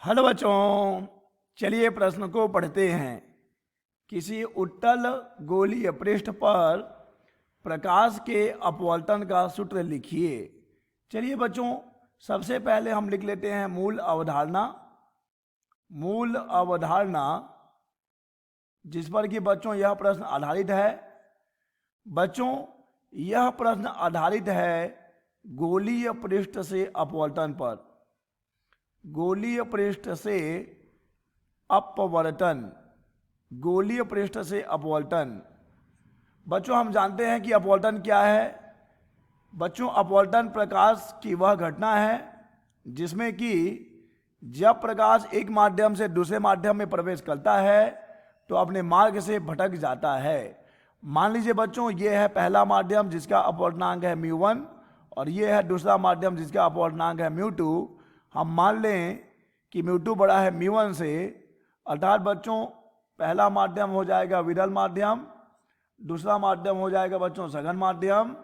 Hello बच्चों, चलिए प्रश्न को पढ़ते हैं। किसी उत्तल गोलीय पृष्ठ पर प्रकाश के अपवर्तन का सूत्र लिखिए। चलिए बच्चों, सबसे पहले हम लिख लेते हैं मूल अवधारणा। मूल अवधारणा जिस पर कि बच्चों यह प्रश्न आधारित है। बच्चों, यह प्रश्न आधारित है गोलीय पृष्ठ से अपवर्तन पर। गोलीय पृष्ठ से अपवर्तन, गोलीय पृष्ठ से अपवर्तन। बच्चों, हम जानते हैं कि अपवर्तन क्या है। बच्चों, अपवर्तन प्रकाश की वह घटना है जिसमें कि जब प्रकाश एक माध्यम से दूसरे माध्यम में प्रवेश करता है तो अपने मार्ग से भटक जाता है। मान लीजिए बच्चों, ये है पहला माध्यम जिसका अपवर्तनांक है μ1 और ये है दूसरा माध्यम जिसका अपवर्तनांक है μ2। हम मान लें कि μ2 बड़ा है μ1 से, अर्थात बच्चों पहला माध्यम हो जाएगा विरल माध्यम, दूसरा माध्यम हो जाएगा बच्चों सघन माध्यम।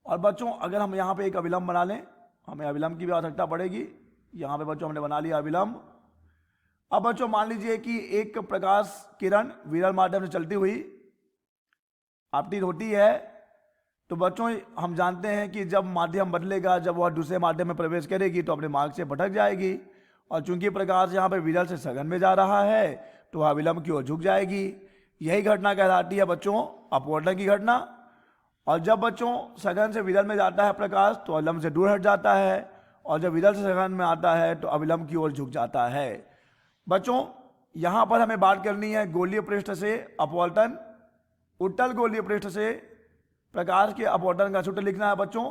और बच्चों अगर हम यहाँ पे एक अविलंब बना लें, हमें अविलंब की भी आवश्यकता पड़ेगी। यहाँ पे बच्चों हमने बना लिया अविलंब। अब बच्चों मान लीजिए कि एक प्रकाश किरण विरल माध्यम से चलती हुई आपतित होती है, तो बच्चों हम जानते हैं कि जब माध्यम बदलेगा, जब वह दूसरे माध्यम में प्रवेश करेगी तो अपने मार्ग से भटक जाएगी। और चूंकि प्रकाश यहाँ पे विरल से सघन में जा रहा है तो वह विलंब की ओर झुक जाएगी। यही घटना कहलाती है बच्चों अपवर्तन की घटना। और जब बच्चों सघन से विरल में जाता है प्रकाश तो अविलंब से दूर हट जाता है, और जब विरल से सघन में आता है तो अविलंब की ओर झुक जाता है। बच्चों यहाँ पर हमें बात करनी है गोलीय पृष्ठ से अपवर्तन। उत्तल गोलीय पृष्ठ से प्रकाश के अपवर्तन का सूत्र लिखना है बच्चों।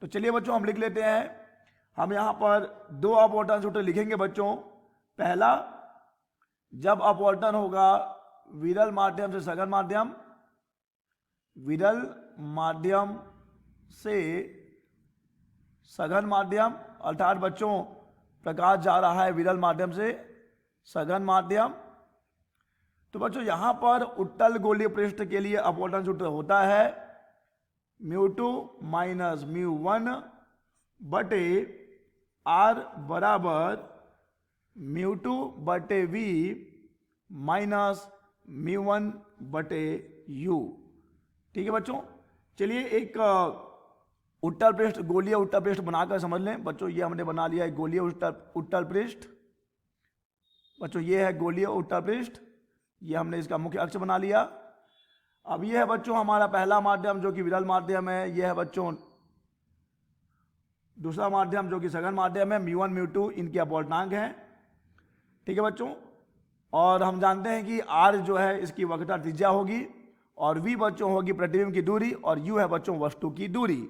तो चलिए बच्चों हम लिख लेते हैं। हम यहाँ पर दो अपवर्तन सूत्र लिखेंगे बच्चों। पहला, जब अपवर्तन होगा विरल माध्यम से सघन माध्यम, विरल माध्यम से सघन माध्यम, अर्थात बच्चों प्रकाश जा रहा है विरल माध्यम से सघन माध्यम। तो बच्चों यहाँ पर उत्तल गोलीय पृष्ठ के लिए अपवर्तन सूत्र होता है μ2 माइनस μ1 बटे r बराबर μ2 बटे v माइनस μ1 बटे u। ठीक है बच्चों, चलिए एक उत्तल पृष्ठ, गोलीय उत्तल पृष्ठ बनाकर समझ लें। बच्चों ये हमने बना लिया है गोलीय उत्तल पृष्ठ। बच्चों ये है गोलीय उत्तल पृष्ठ, ये हमने इसका मुख्य अक्ष बना लिया। अब ये है बच्चों हमारा पहला माध्यम जो कि विरल माध्यम है, ये है बच्चों दूसरा माध्यम जो कि सघन माध्यम है। μ1 μ2 इनके अपवर्तनांक हैं। ठीक है बच्चों, और हम जानते हैं कि r जो है इसकी वक्रता त्रिज्या होगी, और v बच्चों होगी प्रतिबिंब की दूरी, और u है बच्चों वस्तु की दूरी।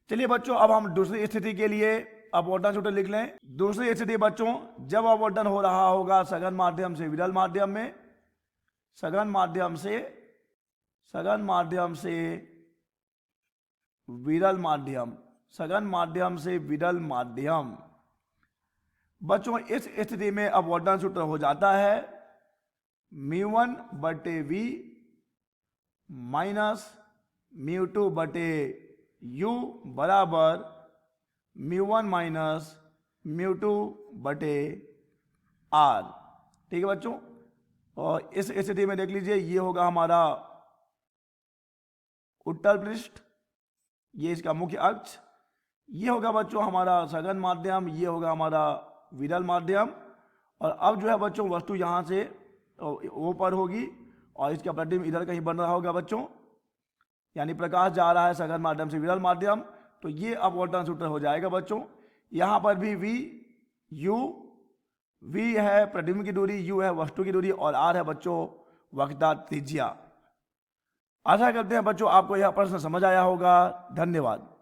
चलिए बच्चों अब हम दूसरी स्थिति के लिए अपवर्तन सूत्र लिख लें। दूसरी स्थिति बच्चों, जब अपवर्तन हो रहा होगा सघन माध्यम से विरल माध्यम में, सघन माध्यम से विरल माध्यम, सघन माध्यम से विरल माध्यम। बच्चों इस स्थिति में अपवर्तन सूत्र हो जाता है μ1 बटे v माइनस μ2 बटे u बराबर μ1 माइनस μ2 बटे r। ठीक है बच्चों, और इस स्थिति में देख लीजिए ये होगा हमारा उत्तल पृष्ठ, ये इसका मुख्य अक्ष, ये होगा बच्चों हमारा सघन माध्यम, ये होगा हमारा विरल माध्यम। और अब जो है बच्चों वस्तु यहाँ से ऊपर होगी और इसका प्रतिबिंब इधर कहीं बन रहा होगा बच्चों, यानी प्रकाश जा रहा है सघन माध्यम से विरल माध्यम, तो ये अपवर्तन सूत्र हो जाएगा बच्चों। यहाँ पर भी v u, v है प्रतिबिंब की दूरी, u है वस्तु की दूरी, और r है बच्चों वक्रता त्रिज्या। आशा करते हैं बच्चों आपको यह प्रश्न समझ आया होगा। धन्यवाद।